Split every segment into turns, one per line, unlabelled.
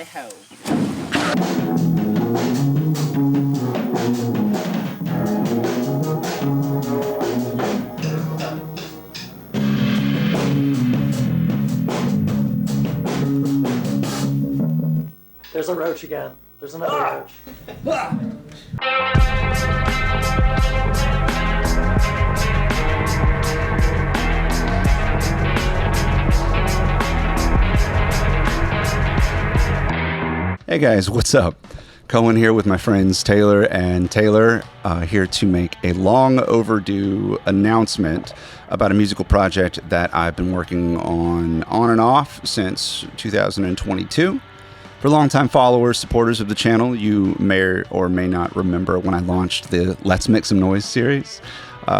ho.
There's a roach again. There's another roach.
Hey guys, what's up? Cohen here with my friends Taylor and Taylor, here to make a long overdue announcement about a musical project that I've been working on and off since 2022. For longtime followers, supporters of the channel, you may or may not remember when I launched the Let's Make Some Noise series,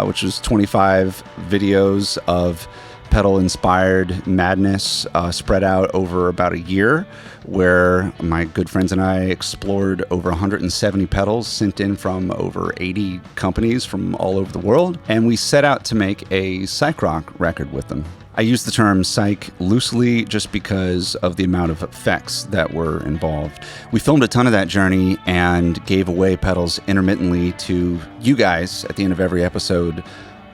which was 25 videos of pedal-inspired madness spread out over about a year, where my good friends and I explored over 170 pedals sent in from over 80 companies from all over the world, and we set out to make a psych rock record with them. I use the term psych loosely just because of the amount of effects that were involved. We filmed a ton of that journey and gave away pedals intermittently to you guys at the end of every episode,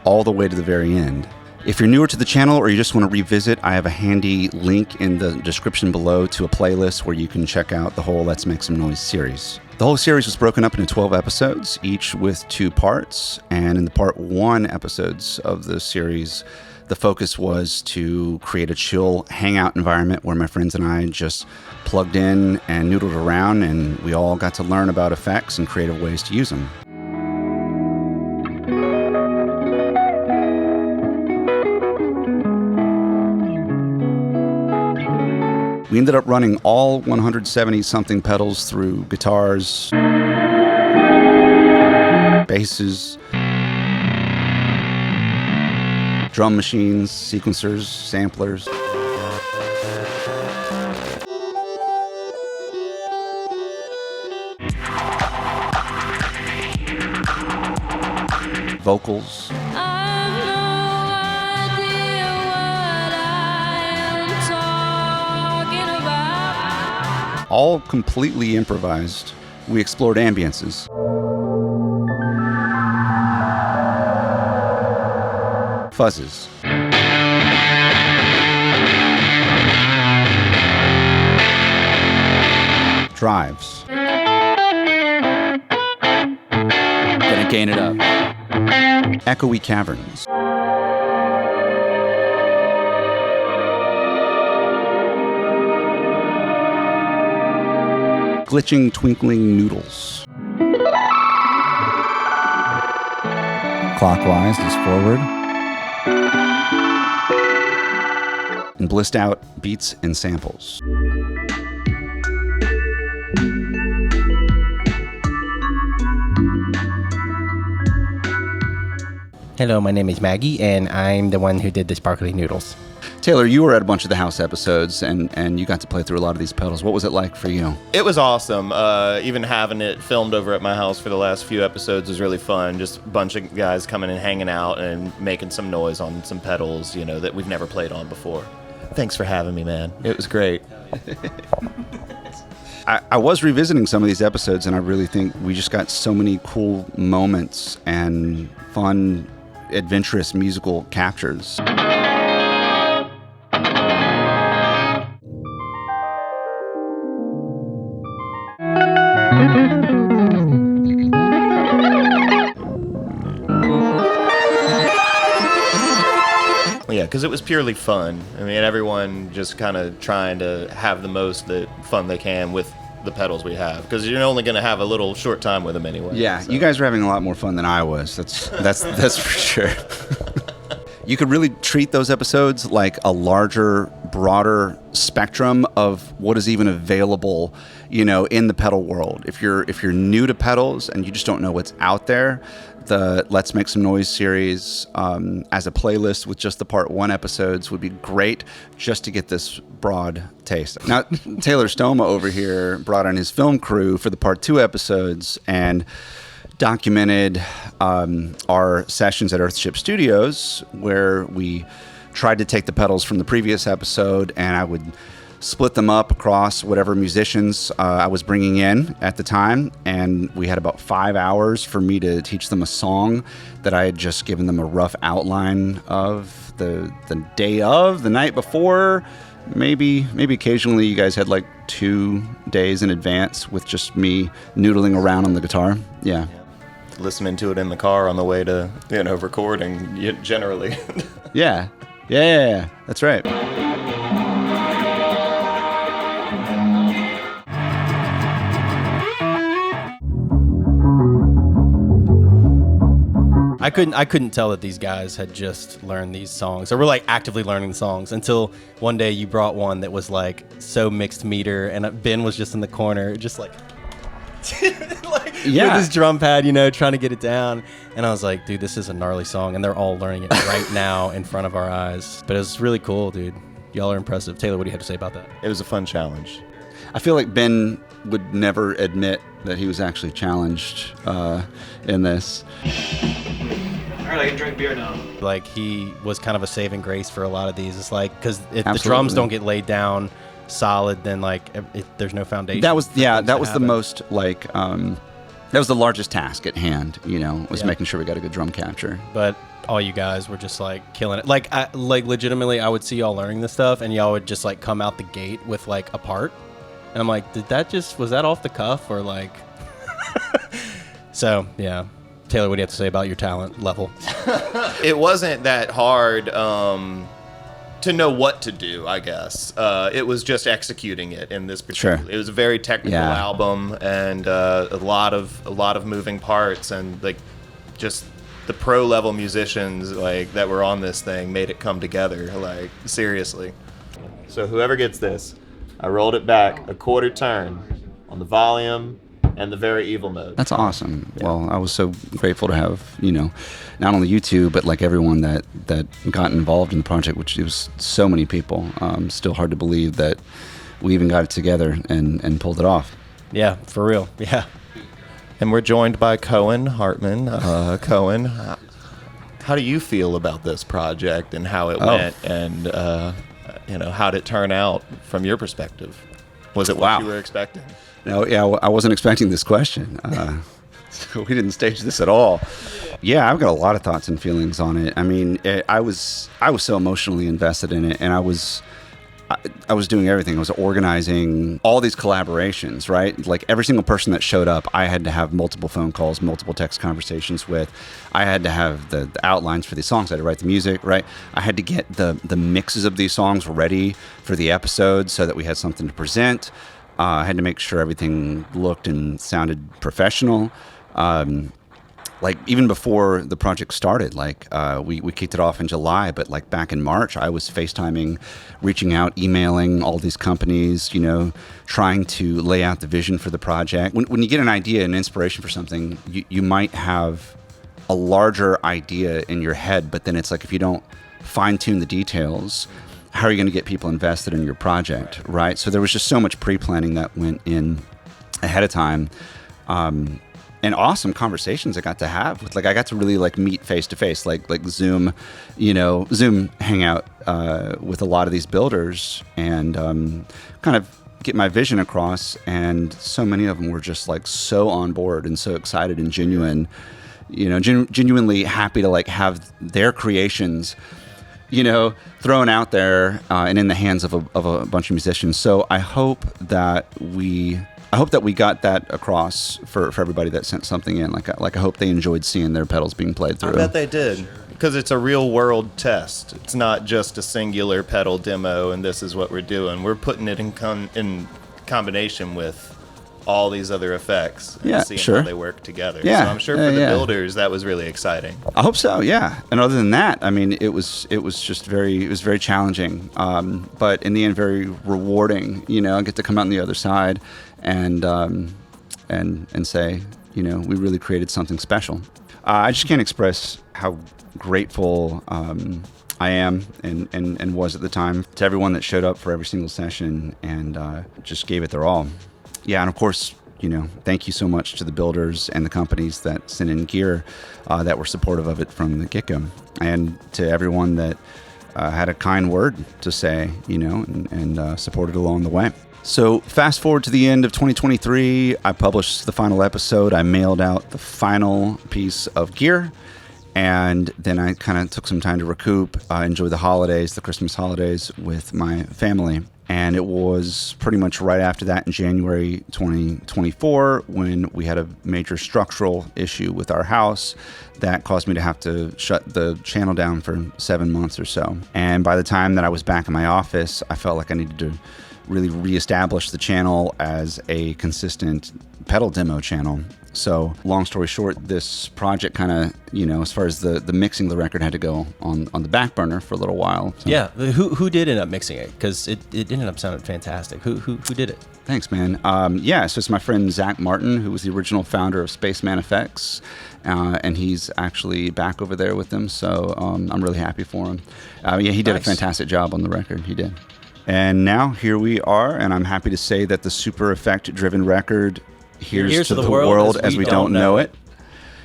all the way to the very end. If you're newer to the channel or you just want to revisit, I have a handy link in the description below to a playlist where you can check out the whole Let's Make Some Noise series. The whole series was broken up into 12 episodes, each with 2 parts, and in the part 1 episodes of the series, the focus was to create a chill hangout environment where my friends and I just plugged in and noodled around, and we all got to learn about effects and creative ways to use them. We ended up running all 170-something pedals through guitars, basses, drum machines, sequencers, samplers. Vocals. All completely improvised. We explored ambiences, fuzzes, drives.
Gonna gain it up.
Echoey caverns. Glitching, twinkling noodles. Clockwise is forward. And blissed out beats and samples.
Hello, my name is Maggie, and I'm the one who did the sparkly noodles.
Taylor, you were at a bunch of the house episodes, and you got to play through a lot of these pedals. What was it like for you?
It was awesome. Even having it filmed over at my house for the last few episodes was really fun. Just a bunch of guys coming and hanging out and making some noise on some pedals, that we've never played on before. Thanks for having me, man. It was great.
I was revisiting some of these episodes, and I really think we just got so many cool moments and fun, adventurous musical captures.
Yeah, because it was purely fun. I mean, everyone just kind of trying to have the most fun they can with the pedals we have, because you're only going to have a little short time with them anyway.
Yeah, so. You guys were having a lot more fun than I was. That's for sure. You could really treat those episodes like a larger, broader spectrum of what is even available, in the pedal world. If you're new to pedals and you just don't know what's out there, the Let's Make Some Noise series as a playlist with just the part 1 episodes would be great, just to get this broad taste. Now, Taylor Stoma over here brought on his film crew for the part 2 episodes and documented our sessions at Earthship Studios, where we tried to take the pedals from the previous episode, and I would split them up across whatever musicians I was bringing in at the time, and we had about 5 hours for me to teach them a song that I had just given them a rough outline of the day of, the night before. Maybe occasionally you guys had like 2 days in advance with just me noodling around on the guitar. Yeah.
Listening to it in the car on the way to, recording, generally.
Yeah. That's right.
I couldn't tell that these guys had just learned these songs. They were like actively learning the songs until one day you brought one that was like so mixed meter, and Ben was just in the corner, just like, with his drum pad, trying to get it down. And I was like, dude, this is a gnarly song, and they're all learning it right now in front of our eyes. But it was really cool, dude. Y'all are impressive. Taylor, what do you have to say about that?
It was a fun challenge.
I feel like Ben would never admit that he was actually challenged in this.
All right, I can drink beer now.
Like, he was kind of a saving grace for a lot of these. It's like, because if the
Absolutely.
drums don't get laid down solid, then like there's no foundation.
That was the most like that was the largest task at hand. Was making sure we got a good drum capture.
But all you guys were just like killing it. Like, legitimately, I would see y'all learning this stuff, and y'all would just like come out the gate with like a part, and I'm like, was that off the cuff or like? So yeah. Taylor, what do you have to say about your talent level?
It wasn't that hard to know what to do, I guess. It was just executing it in this particular.
Sure.
It was a very technical album, and a lot of moving parts, and like just the pro level musicians like that were on this thing made it come together. Like, seriously. So whoever gets this, I rolled it back a quarter turn on the volume and the very evil mode.
That's awesome. Yeah. Well, I was so grateful to have, not only you two, but like everyone that got involved in the project, which it was so many people. Still hard to believe that we even got it together and pulled it off.
Yeah, for real. Yeah.
And we're joined by Cohen Hartman. Cohen, how do you feel about this project and how it went, and how did it turn out from your perspective? Was it what you were expecting?
No, I wasn't expecting this question. We didn't stage this at all. Yeah, I've got a lot of thoughts and feelings on it. I mean, I was so emotionally invested in it, and I was doing everything. I was organizing all these collaborations, right? Like every single person that showed up, I had to have multiple phone calls, multiple text conversations with. I had to have the outlines for these songs. I had to write the music, right? I had to get the mixes of these songs ready for the episode so that we had something to present. I had to make sure everything looked and sounded professional. Like even before the project started, like we kicked it off in July, but like back in March, I was FaceTiming, reaching out, emailing all these companies, trying to lay out the vision for the project. When you get an idea and inspiration for something, you might have a larger idea in your head, but then it's like if you don't fine tune the details, how are you going to get people invested in your project, right? So there was just so much pre-planning that went in ahead of time. And awesome conversations I got to have with, like, I got to really like meet face to face, like Zoom hangout with a lot of these builders and kind of get my vision across. And so many of them were just like so on board and so excited and genuine, genuinely happy to like have their creations, thrown out there and in the hands of a bunch of musicians. So I hope that we got that across for everybody that sent something in. Like I hope they enjoyed seeing their pedals being played through.
I bet they did, because it's a real world test. It's not just a singular pedal demo and this is what we're doing. We're putting it in combination with all these other effects and seeing how they work together.
Yeah.
So I'm sure for the builders that was really exciting.
I hope so, yeah. And other than that, I mean, it was very challenging, but in the end, very rewarding. I get to come out on the other side and say, we really created something special. I just can't express how grateful I am and was at the time to everyone that showed up for every single session and just gave it their all. Yeah, and of course, thank you so much to the builders and the companies that sent in gear that were supportive of it from the get-go. And to everyone that had a kind word to say, and supported along the way. So fast forward to the end of 2023, I published the final episode. I mailed out the final piece of gear, and then I kind of took some time to recoup, enjoy the holidays, the Christmas holidays with my family. And it was pretty much right after that in January 2024 when we had a major structural issue with our house that caused me to have to shut the channel down for 7 months or so. And by the time that I was back in my office, I felt like I needed to really reestablish the channel as a consistent pedal demo channel. So long story short, this project kind of, as far as the mixing of the record had to go on the back burner for a little while. So.
Yeah. Who did end up mixing it? Because it ended up sounding fantastic. Who did it?
Thanks, man. So it's my friend Zach Martin, who was the original founder of Spaceman Effects, and he's actually back over there with them. So I'm really happy for him. He did a fantastic job on the record. He did. And now here we are, and I'm happy to say that the super effect-driven record, Here's to the World as we don't know it,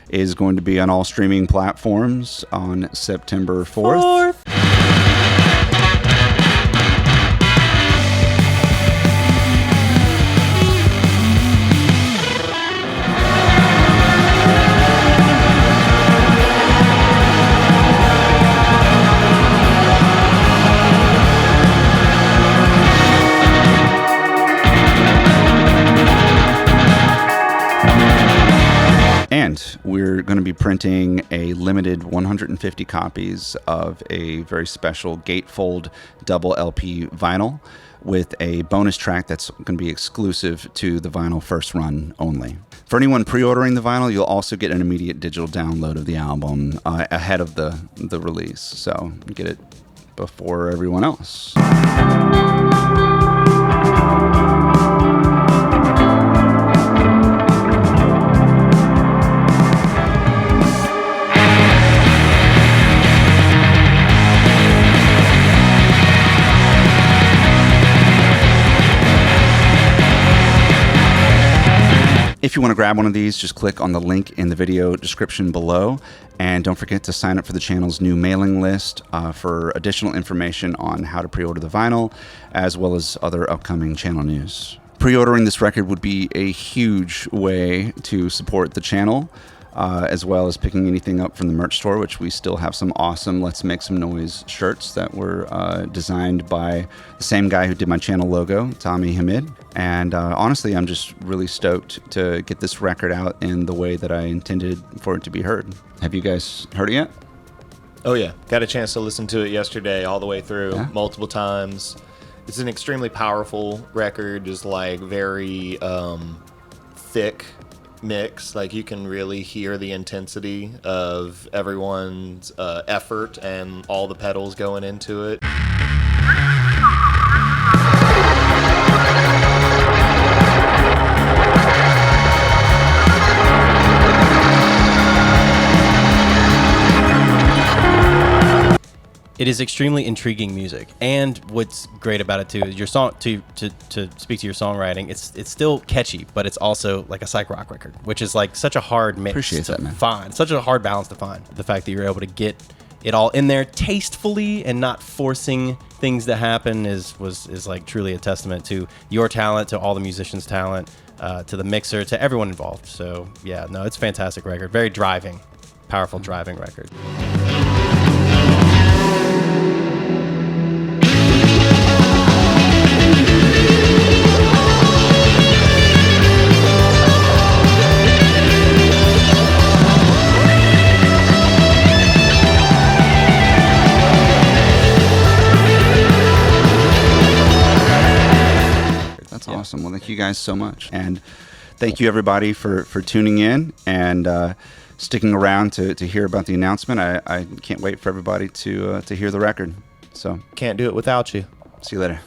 is going to be on all streaming platforms on September 4th. And we're going to be printing a limited 150 copies of a very special gatefold double LP vinyl with a bonus track that's going to be exclusive to the vinyl first run only. For anyone pre-ordering the vinyl, you'll also get an immediate digital download of the album ahead of the release. So you get it before everyone else. If you want to grab one of these, just click on the link in the video description below. And don't forget to sign up for the channel's new mailing list for additional information on how to pre-order the vinyl, as well as other upcoming channel news. Pre-ordering this record would be a huge way to support the channel, as well as picking anything up from the merch store, which we still have some awesome Let's Make Some Noise shirts that were designed by the same guy who did my channel logo, Tommy Hamid. And honestly, I'm just really stoked to get this record out in the way that I intended for it to be heard. Have you guys heard it yet?
Oh yeah, got a chance to listen to it yesterday all the way through, multiple times. It's an extremely powerful record, just like very thick mix. Like you can really hear the intensity of everyone's effort and all the pedals going into it.
It is extremely intriguing music, and what's great about it too is your song. To speak to your songwriting, it's still catchy, but it's also like a psych rock record, which is like such a hard mix to find, such a hard balance to find. The fact that you're able to get it all in there tastefully and not forcing things to happen is like truly a testament to your talent, to all the musicians' talent, to the mixer, to everyone involved. So yeah, no, it's a fantastic record, very driving, powerful driving record.
Awesome. Well, thank you guys so much. And thank you, everybody, for tuning in and sticking around to hear about the announcement. I can't wait for everybody to hear the record. So
can't do it without you.
See you later.